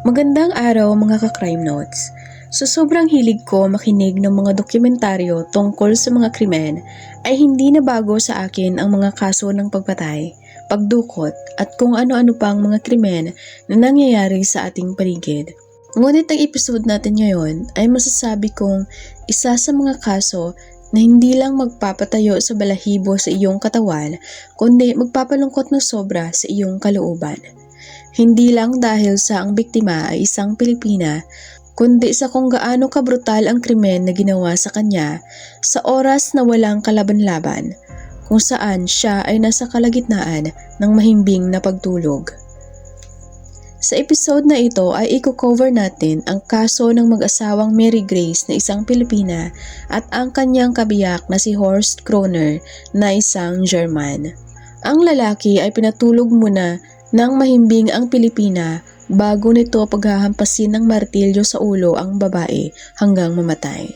Magandang araw mga ka-crime notes. Sa sobrang hilig ko makinig ng mga dokumentaryo tungkol sa mga krimen, ay hindi na bago sa akin ang mga kaso ng pagpatay, pagdukot at kung ano-ano pang mga krimen na nangyayari sa ating paligid. Ngunit ang episode natin ngayon ay masasabi kong isa sa mga kaso na hindi lang magpapatayo sa balahibo sa iyong katawan, kundi magpapalungkot ng sobra sa iyong kalooban. Hindi lang dahil sa ang biktima ay isang Pilipina, kundi sa kung gaano kabrutal ang krimen na ginawa sa kanya sa oras na walang kalaban-laban, kung saan siya ay nasa kalagitnaan ng mahimbing na pagtulog. Sa episode na ito ay i-cover natin ang kaso ng mag-asawang Mary Grace na isang Pilipina at ang kanyang kabiyak na si Horst Kroner na isang German. Ang lalaki ay pinatulog muna nang mahimbing ang Pilipina bago nito paghahampasin ng martilyo sa ulo ang babae hanggang mamatay.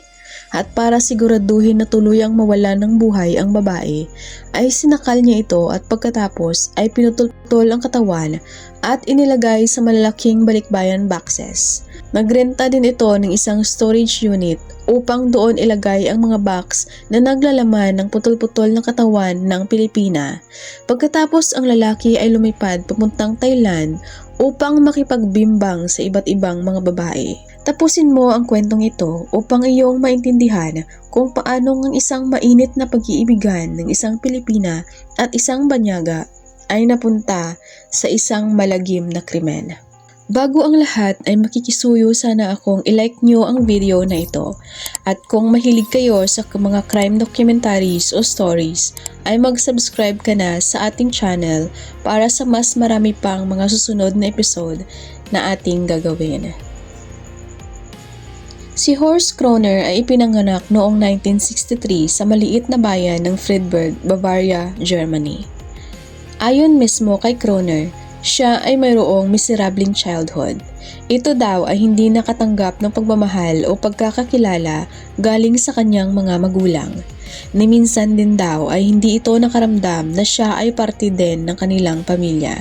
At para siguraduhin na tuluyang mawala ng buhay ang babae, ay sinakal niya ito at pagkatapos ay pinutol ang katawan at inilagay sa malalaking balikbayan boxes. Nagrenta din ito ng isang storage unit upang doon ilagay ang mga box na naglalaman ng putol-putol ng katawan ng Pilipina. Pagkatapos ang lalaki ay lumipad papuntang Thailand upang makipagbimbang sa iba't ibang mga babae. Tapusin mo ang kwentong ito upang iyong maintindihan kung paano ang isang mainit na pag-iibigan ng isang Pilipina at isang banyaga ay napunta sa isang malagim na krimen. Bago ang lahat ay makikisuyo sana akong i-like nyo ang video na ito. At kung mahilig kayo sa mga crime documentaries o stories, ay mag-subscribe ka na sa ating channel para sa mas marami pang mga susunod na episode na ating gagawin. Si Horst Kroner ay ipinanganak noong 1963 sa maliit na bayan ng Friedberg, Bavaria, Germany. Ayon mismo kay Kroner, siya ay mayroong miserabling childhood. Ito daw ay hindi nakatanggap ng pagmamahal o pagkakakilala galing sa kanyang mga magulang. Ni minsan din daw ay hindi ito nakaramdam na siya ay parte din ng kanilang pamilya.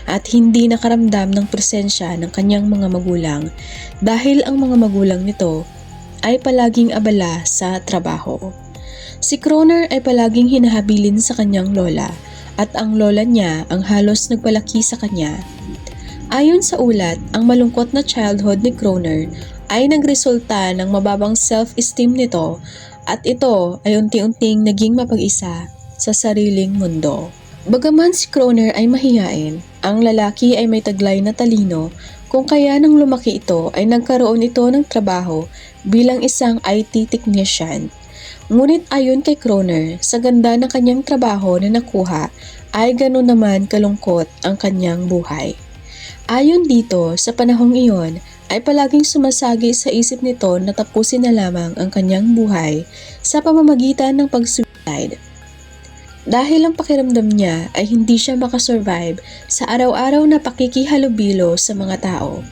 At hindi nakaramdam ng presensya ng kanyang mga magulang dahil ang mga magulang nito ay palaging abala sa trabaho. Si Kroner ay palaging hinahabilin sa kanyang lola at ang lola niya ang halos nagpalaki sa kanya. Ayon sa ulat, ang malungkot na childhood ni Kroner ay nagresulta ng mababang self-esteem nito at ito ay unti-unting naging mapag-isa sa sariling mundo. Bagaman si Kroner ay mahiyain, ang lalaki ay may taglay na talino kung kaya nang lumaki ito ay nagkaroon ito ng trabaho bilang isang IT technician. Ngunit ayon kay Kroner, sa ganda ng kanyang trabaho na nakuha ay ganoon naman kalungkot ang kanyang buhay. Ayon dito, sa panahong iyon ay palaging sumasagi sa isip nito na tapusin na lamang ang kanyang buhay sa pamamagitan ng pag-suicide. Dahil ang pakiramdam niya ay hindi siya makasurvive sa araw-araw na pakikihalubilo sa mga tao.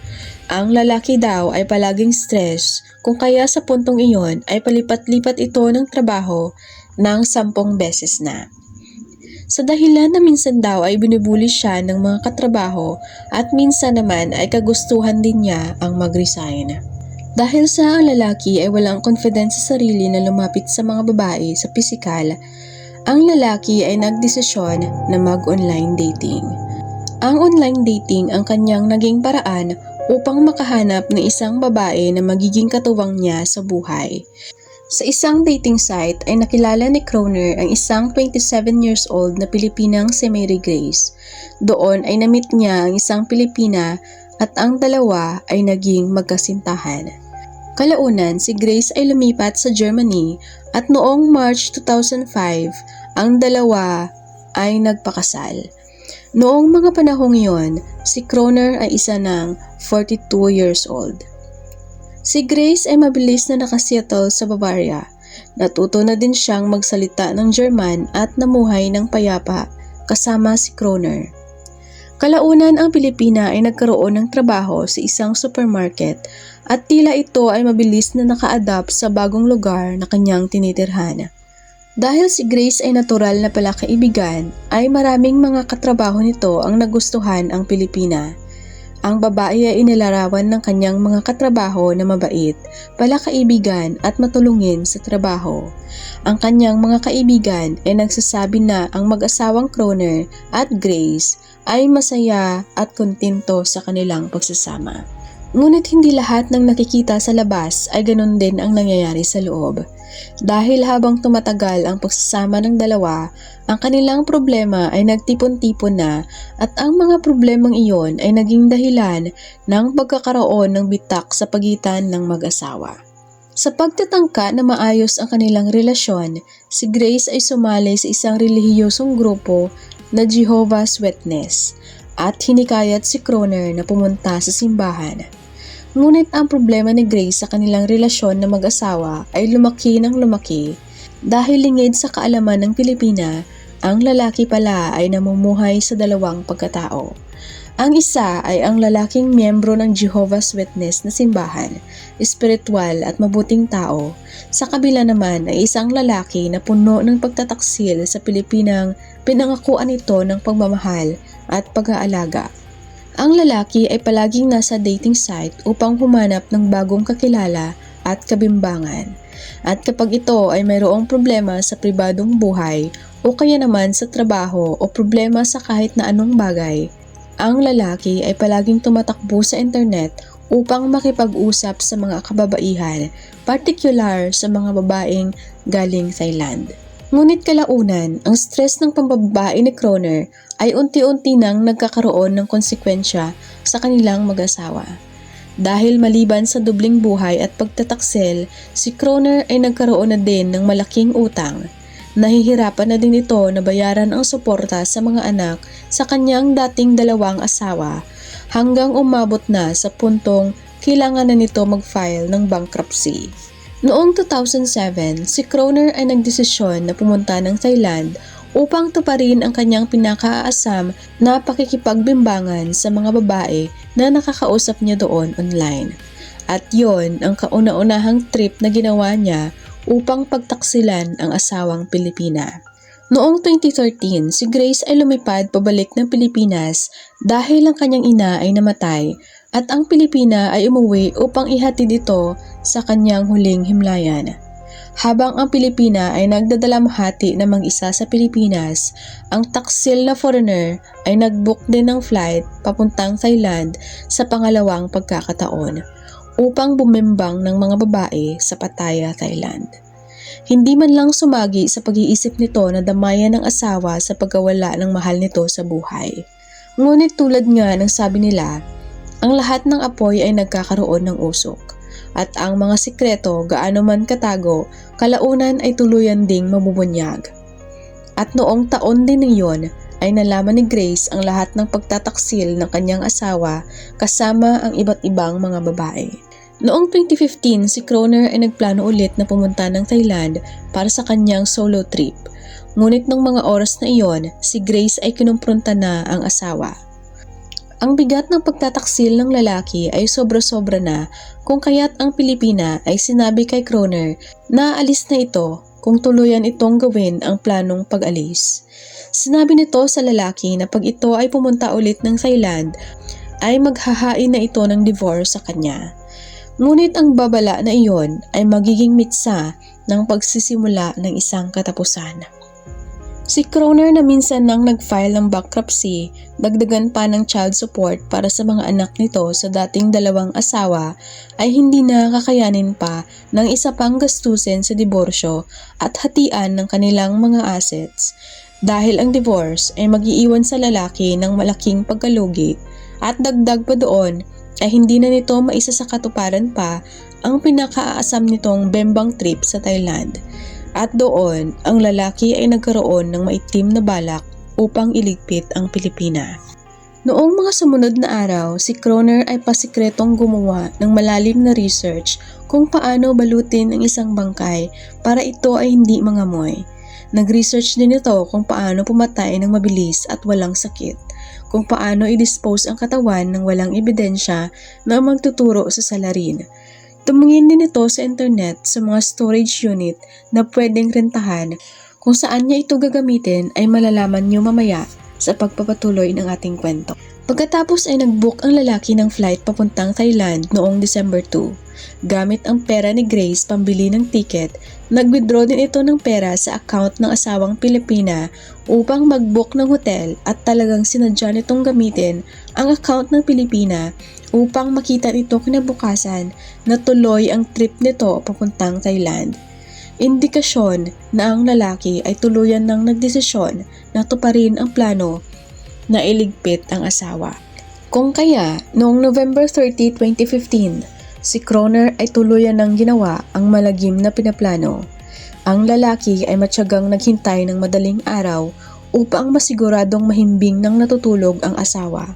Ang lalaki daw ay palaging stress kung kaya sa puntong iyon ay palipat-lipat ito ng trabaho ng 10 beses na. Sa dahilan na minsan daw ay binubuli siya ng mga katrabaho at minsan naman ay kagustuhan din niya ang mag-resign. Dahil sa ang lalaki ay walang confidence sa sarili na lumapit sa mga babae sa pisikal, ang lalaki ay nagdesisyon na mag-online dating. Ang online dating ang kanyang naging paraan upang makahanap ng isang babae na magiging katuwang niya sa buhay. Sa isang dating site ay nakilala ni Kroner ang isang 27 years old na Pilipinang si Mary Grace. Doon ay na-meet niya ang isang Pilipina at ang dalawa ay naging magkasintahan. Kalaunan, si Grace ay lumipat sa Germany at noong March 2005, ang dalawa ay nagpakasal. Noong mga panahong iyon, si Kroner ay isa ng 42 years old. Si Grace ay mabilis na nakasettle sa Bavaria. Natuto na din siyang magsalita ng German at namuhay ng payapa kasama si Kroner. Kalaunan ang Pilipina ay nagkaroon ng trabaho sa isang supermarket at tila ito ay mabilis na naka-adapt sa bagong lugar na kanyang tinitirhan. Dahil si Grace ay natural na palakaibigan, ay maraming mga katrabaho nito ang nagustuhan ang Pilipina. Ang babae ay inilarawan ng kanyang mga katrabaho na mabait, palakaibigan at matulungin sa trabaho. Ang kanyang mga kaibigan ay nagsasabi na ang mag-asawang Kroner at Grace ay masaya at kontento sa kanilang pagsasama. Ngunit hindi lahat ng nakikita sa labas ay ganun din ang nangyayari sa loob. Dahil habang tumatagal ang pagsasama ng dalawa, ang kanilang problema ay nagtipon-tipon na at ang mga problemang iyon ay naging dahilan ng pagkakaroon ng bitak sa pagitan ng mag-asawa. Sa pagtatangka na maayos ang kanilang relasyon, si Grace ay sumali sa isang relihiyosong grupo na Jehovah's Witness at hinikayat si Kroner na pumunta sa simbahan. Ngunit ang problema ni Grace sa kanilang relasyon na mag-asawa ay lumaki ng lumaki dahil lingid sa kaalaman ng Pilipina, ang lalaki pala ay namumuhay sa dalawang pagkatao. Ang isa ay ang lalaking miyembro ng Jehovah's Witness na simbahan, espiritual at mabuting tao. Sa kabila naman ay isang lalaki na puno ng pagtataksil sa Pilipinang pinangakuan ito ng pagmamahal at pag-aalaga. Ang lalaki ay palaging nasa dating site upang humanap ng bagong kakilala at kabimbangan. At kapag ito ay mayroong problema sa pribadong buhay o kaya naman sa trabaho o problema sa kahit na anong bagay, ang lalaki ay palaging tumatakbo sa internet upang makipag-usap sa mga kababaihan, partikular sa mga babaeng galing Thailand. Ngunit kalaunan, ang stress ng pambabae ni Kroner ay unti-unti nang nagkakaroon ng konsekwensya sa kanilang mag-asawa. Dahil maliban sa dubling buhay at pagtataksil, si Kroner ay nagkaroon na din ng malaking utang. Nahihirapan na din ito na bayaran ang suporta sa mga anak sa kanyang dating dalawang asawa hanggang umabot na sa puntong kailangan na nito mag-file ng bankruptcy. Noong 2007, si Kroner ay nagdesisyon na pumunta ng Thailand upang tuparin ang kanyang pinakaaasam na pakikipagbimbangan sa mga babae na nakakausap niya doon online. At yon ang kauna-unahang trip na ginawa niya upang pagtaksilan ang asawang Pilipina. Noong 2013, si Grace ay lumipad pabalik ng Pilipinas dahil ang kanyang ina ay namatay at ang Pilipina ay umuwi upang ihatid ito sa kanyang huling himlayan. Habang ang Pilipina ay nagdadalamhati na mag-isa sa Pilipinas, ang taksil na foreigner ay nag-book din ng flight papuntang Thailand sa pangalawang pagkakataon upang bumimbang ng mga babae sa Pattaya, Thailand. Hindi man lang sumagi sa pag-iisip nito na damayan ng asawa sa pagkawala ng mahal nito sa buhay. Ngunit tulad nga ng sabi nila, ang lahat ng apoy ay nagkakaroon ng usok, at ang mga sikreto gaano man katago, kalaunan ay tuluyan ding mabubunyag. At noong taon din iyon ay nalaman ni Grace ang lahat ng pagtataksil ng kanyang asawa kasama ang iba't ibang mga babae. Noong 2015, si Kroner ay nagplano ulit na pumunta ng Thailand para sa kanyang solo trip. Ngunit nung mga oras na iyon, si Grace ay kinumpronta na ang asawa. Ang bigat ng pagtataksil ng lalaki ay sobra-sobra na kung kaya't ang Pilipina ay sinabi kay Kroner na alis na ito kung tuluyan itong gawin ang planong pag-alis. Sinabi nito sa lalaki na pag ito ay pumunta ulit ng Thailand ay maghahain na ito ng divorce sa kanya. Ngunit ang babala na iyon ay magiging mitsa ng pagsisimula ng isang katapusan. Si Kroner na minsan nang nag-file ng bankruptcy, dagdagan pa ng child support para sa mga anak nito sa dating dalawang asawa ay hindi na kakayanin pa ng isa pang gastusin sa diborsyo at hatian ng kanilang mga assets. Dahil ang divorce ay mag-iiwan sa lalaki ng malaking pagkalugi at dagdag pa doon ay hindi na nito maisa sa katuparan pa ang pinakaaasam nitong bembang trip sa Thailand. At doon, ang lalaki ay nagkaroon ng maitim na balak upang iligpit ang Pilipina. Noong mga sumunod na araw, si Kroner ay pasikretong gumawa ng malalim na research kung paano balutin ang isang bangkay para ito ay hindi mangamoy. Nag-research din ito kung paano pumatay ng mabilis at walang sakit, kung paano i-dispose ang katawan ng walang ebidensya na magtuturo sa salarin. Tumingin din ito sa internet sa mga storage unit na pwedeng rentahan. Kung saan niya ito gagamitin ay malalaman niyo mamaya sa pagpapatuloy ng ating kwento. Pagkatapos ay nag-book ang lalaki ng flight papuntang Thailand noong December 2. Gamit ang pera ni Grace pambili ng ticket, nag-withdraw din ito ng pera sa account ng asawang Pilipina upang mag-book ng hotel at talagang sinadya nitong gamitin ang account ng Pilipina upang makita nito kinabukasan na tuloy ang trip nito papuntang Thailand. Indikasyon na ang lalaki ay tuluyan ng nagdesisyon na tuparin ang plano na iligpit ang asawa. Kung kaya, noong November 30, 2015, si Kroner ay tuluyan ng ginawa ang malagim na pinaplano. Ang lalaki ay matyagang naghintay ng madaling araw upang masiguradong mahimbing ng natutulog ang asawa.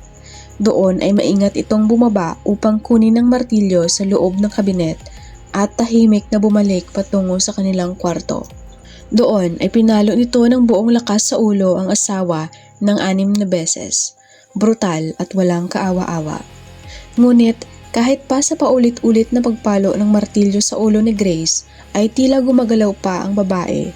Doon ay maingat itong bumaba upang kunin ang martilyo sa loob ng kabinet at tahimik na bumalik patungo sa kanilang kwarto. Doon ay pinalo nito ng buong lakas sa ulo ang asawa ng 6 na beses, brutal at walang kaawa-awa. Ngunit kahit pa sa paulit-ulit na pagpalo ng martilyo sa ulo ni Grace ay tila gumagalaw pa ang babae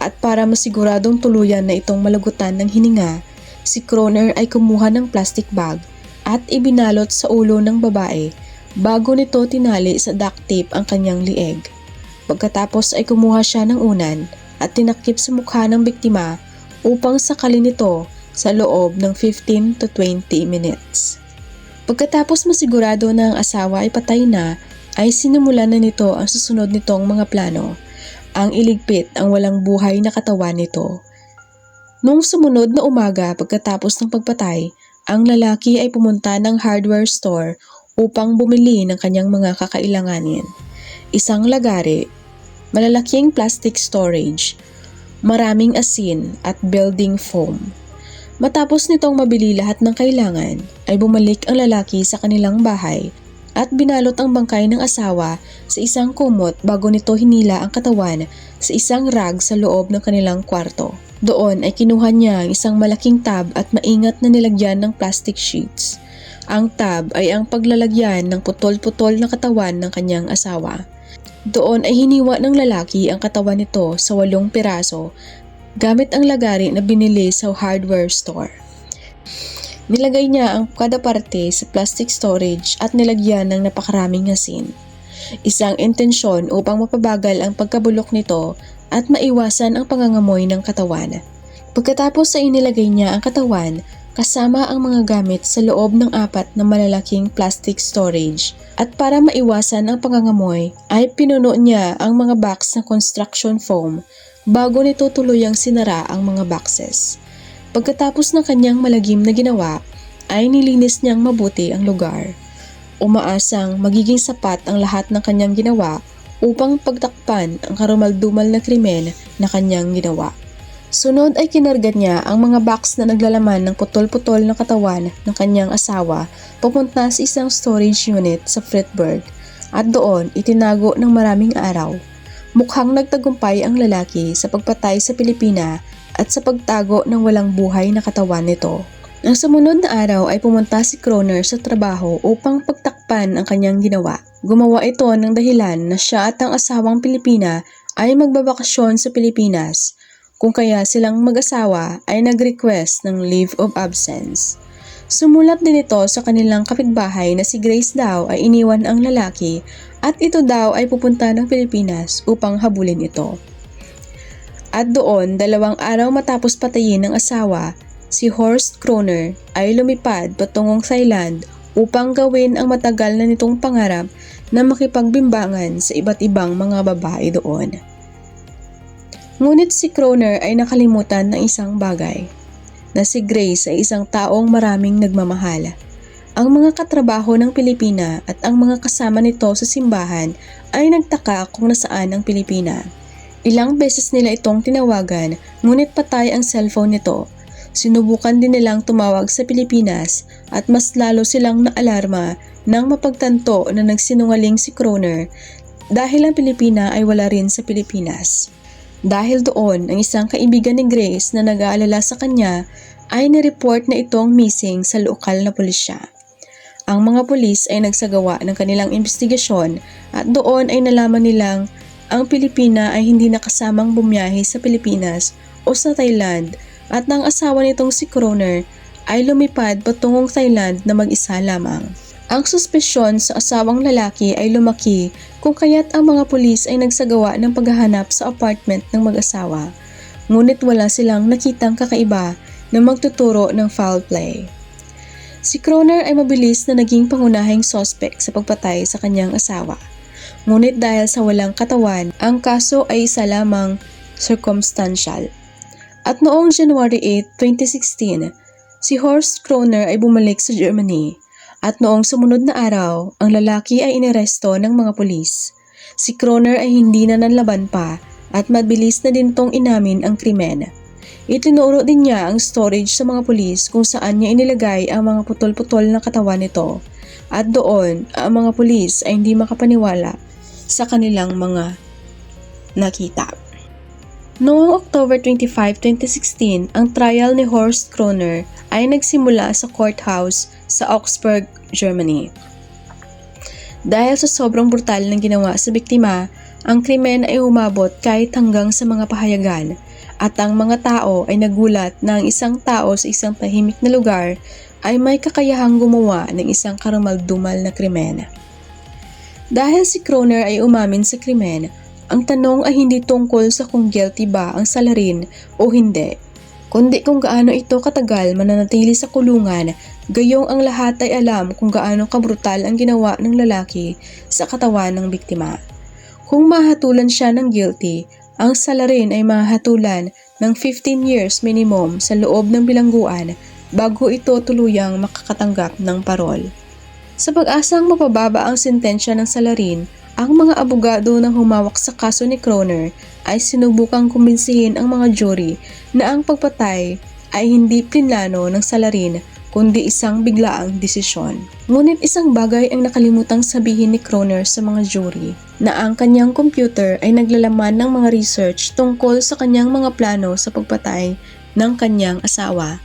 at para masiguradong tuluyan na itong malagutan ng hininga, si Kroner ay kumuha ng plastic bag at ibinalot sa ulo ng babae bago nito tinali sa duct tape ang kanyang lieg. Pagkatapos ay kumuha siya ng unan at tinakip sa mukha ng biktima upang sakalin nito sa loob ng 15 to 20 minutes. Pagkatapos masigurado na ang asawa ay patay na, ay sinimulan na nito ang susunod nitong mga plano, ang iligpit ang walang buhay na katawan nito. Noong sumunod na umaga pagkatapos ng pagpatay, ang lalaki ay pumunta ng hardware store upang bumili ng kanyang mga kakailanganin. Isang lagari, malalaking plastic storage, maraming asin at building foam. Matapos nitong mabili lahat ng kailangan, ay bumalik ang lalaki sa kanilang bahay at binalot ang bangkay ng asawa sa isang kumot bago nito hinila ang katawan sa isang rag sa loob ng kanilang kwarto. Doon ay kinuha niya ang isang malaking tab at maingat na nilagyan ng plastic sheets. Ang tab ay ang paglalagyan ng putol-putol na katawan ng kanyang asawa. Doon ay hiniwa ng lalaki ang katawan nito sa 8 piraso gamit ang lagari na binili sa hardware store. Nilagay niya ang kada parte sa plastic storage at nilagyan ng napakaraming asin. Isang intensyon upang mapabagal ang pagkabulok nito at maiwasan ang pangangamoy ng katawan. Pagkatapos ay inilagay niya ang katawan kasama ang mga gamit sa loob ng 4 na malalaking plastic storage at para maiwasan ang pangangamoy ay pinuno niya ang mga box ng construction foam bago nito tuluyang sinara ang mga boxes. Pagkatapos ng kanyang malagim na ginawa, ay nilinis niyang mabuti ang lugar. Umaasang magiging sapat ang lahat ng kanyang ginawa upang pagtakpan ang karumaldumal na krimen na kanyang ginawa. Sunod ay kinarga niya ang mga box na naglalaman ng putol-putol na katawan ng kanyang asawa papunta sa isang storage unit sa Freyberg at doon itinago ng maraming araw. Mukhang nagtagumpay ang lalaki sa pagpatay sa Pilipina at sa pagtago ng walang buhay na katawan nito. Ang sumunod na araw ay pumunta si Kroner sa trabaho upang pagtakpan ang kanyang ginawa. Gumawa ito ng dahilan na siya at ang asawang Pilipina ay magbabakasyon sa Pilipinas, kung kaya silang mag-asawa ay nag-request ng leave of absence. Sumulat din ito sa kanilang kapitbahay na si Grace daw ay iniwan ang lalaki at ito daw ay pupunta ng Pilipinas upang habulin ito. At doon, 2 araw matapos patayin ng asawa, si Horst Kroner ay lumipad patungong Thailand upang gawin ang matagal na nitong pangarap na makipagbimbangan sa iba't ibang mga babae doon. Ngunit si Kroner ay nakalimutan ng isang bagay, na si Grace ay isang taong maraming nagmamahal. Ang mga katrabaho ng Pilipina at ang mga kasama nito sa simbahan ay nagtaka kung nasaan ang Pilipina. Ilang beses nila itong tinawagan, ngunit patay ang cellphone nito. Sinubukan din nilang tumawag sa Pilipinas at mas lalo silang naalarma nang mapagtanto na nagsinungaling si Kroner dahil ang Pilipina ay wala rin sa Pilipinas. Dahil doon, ang isang kaibigan ni Grace na nag-aalala sa kanya ay nireport na itong missing sa lokal na pulisya. Ang mga pulis ay nagsagawa ng kanilang investigasyon at doon ay nalaman nilang ang Pilipina ay hindi nakasamang bumiyahe sa Pilipinas o sa Thailand at ng asawa nitong si Kroner ay lumipad patungong Thailand na mag-isa lamang. Ang suspisyon sa asawang lalaki ay lumaki kung kaya't ang mga pulis ay nagsagawa ng paghahanap sa apartment ng mag-asawa. Ngunit wala silang nakitang kakaiba na magtuturo ng foul play. Si Kroner ay mabilis na naging pangunahing suspect sa pagpatay sa kanyang asawa. Ngunit dahil sa walang katawan, ang kaso ay isa lamang circumstantial. At noong January 8, 2016, si Horst Kroner ay bumalik sa Germany. At noong sumunod na araw, ang lalaki ay iniresto ng mga pulis. Si Kroner ay hindi na nanlaban pa at mabilis na din tong inamin ang krimen. Itinuro din niya ang storage sa mga pulis kung saan niya inilagay ang mga putol-putol na katawan nito. At doon, ang mga pulis ay hindi makapaniwala sa kanilang mga nakita. Noong October 25, 2016, ang trial ni Horst Kroner ay nagsimula sa courthouse sa Augsburg, Germany. Dahil sa sobrang brutal ng ginawa sa biktima, ang krimen ay umabot kahit hanggang sa mga pahayagan at ang mga tao ay nagulat na ang isang tao sa isang tahimik na lugar ay may kakayahang gumawa ng isang karumaldumal na krimen. Dahil si Kroner ay umamin sa krimen, ang tanong ay hindi tungkol sa kung guilty ba ang salarin o hindi, kundi kung gaano ito katagal mananatili sa kulungan, gayong ang lahat ay alam kung gaano kabrutal ang ginawa ng lalaki sa katawan ng biktima. Kung mahatulan siya ng guilty, ang salarin ay mahatulan ng 15 years minimum sa loob ng bilangguan bago ito tuluyang makakatanggap ng parol. Sa pag-asang mapababa ang sentensya ng salarin, ang mga abogado ng humawak sa kaso ni Kroner ay sinubukang kumbinsihin ang mga jury na ang pagpatay ay hindi plinano ng salarin kundi isang biglaang desisyon. Ngunit isang bagay ang nakalimutang sabihin ni Kroner sa mga jury, na ang kanyang computer ay naglalaman ng mga research tungkol sa kanyang mga plano sa pagpatay ng kanyang asawa.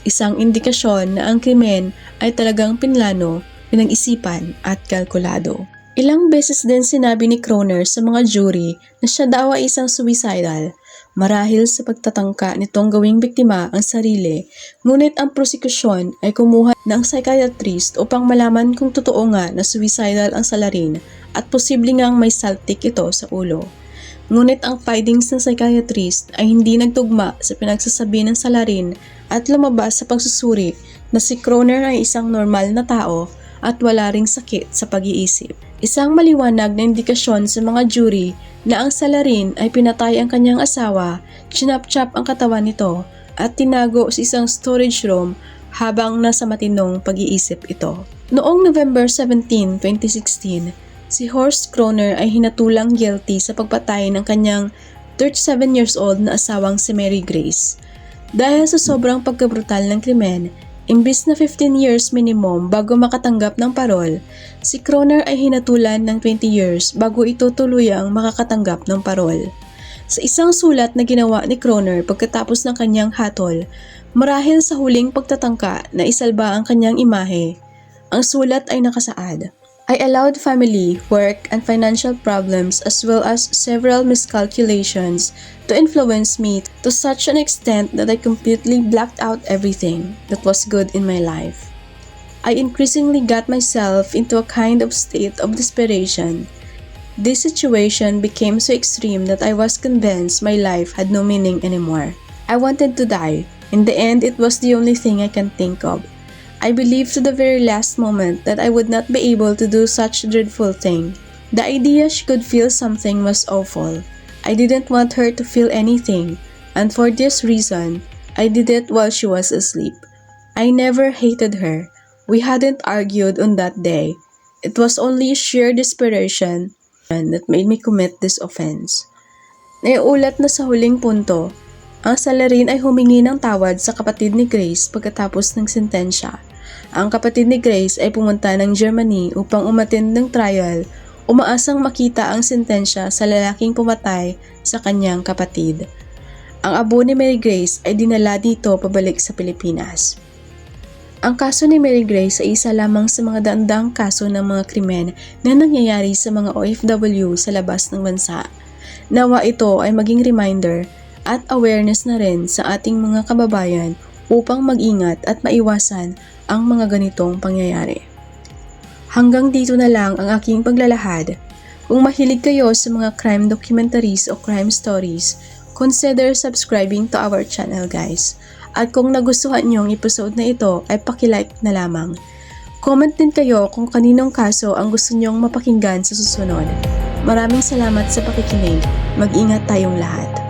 Isang indikasyon na ang krimen ay talagang pinlano, pinag-isipan at kalkulado. Ilang beses din sinabi ni Kroner sa mga jury na siya daw ay isang suicidal, marahil sa pagtatangka nitong gawing biktima ang sarili, ngunit ang prosekusyon ay kumuha ng psychiatrist upang malaman kung totoo nga na suicidal ang salarin at posible ngang may saltik ito sa ulo. Ngunit ang findings ng psychiatrist ay hindi nagtugma sa pinagsasabi ng salarin at lumabas sa pagsusuri na si Kroner ay isang normal na tao at wala ring sakit sa pag-iisip. Isang maliwanag na indikasyon sa mga jury na ang salarin ay pinatay ang kanyang asawa, chinap-chap ang katawan nito at tinago sa isang storage room habang nasa matinong pag-iisip ito. Noong November 17, 2016, si Horst Kroner ay hinatulang guilty sa pagpatay ng kanyang 37 years old na asawang si Mary Grace. Dahil sa sobrang pagkabrutal ng krimen, imbis na 15 years minimum bago makatanggap ng parol, si Kroner ay hinatulan ng 20 years bago ito tuluyang makakatanggap ng parol. Sa isang sulat na ginawa ni Kroner pagkatapos ng kanyang hatol, marahil sa huling pagtatangka na isalba ang kanyang imahe, ang sulat ay nakasaad, "I allowed family, work, and financial problems as well as several miscalculations to influence me to such an extent that I completely blacked out everything that was good in my life. I increasingly got myself into a kind of state of desperation. This situation became so extreme that I was convinced my life had no meaning anymore. I wanted to die. In the end, it was the only thing I can think of. I believed to the very last moment that I would not be able to do such a dreadful thing. The idea she could feel something was awful. I didn't want her to feel anything, and for this reason, I did it while she was asleep. I never hated her. We hadn't argued on that day. It was only sheer desperation that made me commit this offense." Naiulat na sa huling punto, ang salarin ay humingi ng tawad sa kapatid ni Grace pagkatapos ng sentensya. Ang kapatid ni Grace ay pumunta ng Germany upang umattend ng trial, umaasang makita ang sentensya sa lalaking pumatay sa kanyang kapatid. Ang abo ni Mary Grace ay dinala dito pabalik sa Pilipinas. Ang kaso ni Mary Grace ay isa lamang sa mga daang-daang kaso ng mga krimen na nangyayari sa mga OFW sa labas ng bansa. Nawa ito ay maging reminder at awareness na rin sa ating mga kababayan upang mag-ingat at maiwasan ang mga ganitong pangyayari. Hanggang dito na lang ang aking paglalahad. Kung mahilig kayo sa mga crime documentaries o crime stories, consider subscribing to our channel guys. At kung nagustuhan nyo ang episode na ito ay paki-like na lamang. Comment din kayo kung kaninong kaso ang gusto nyong mapakinggan sa susunod. Maraming salamat sa pakikinig. Mag-ingat tayong lahat.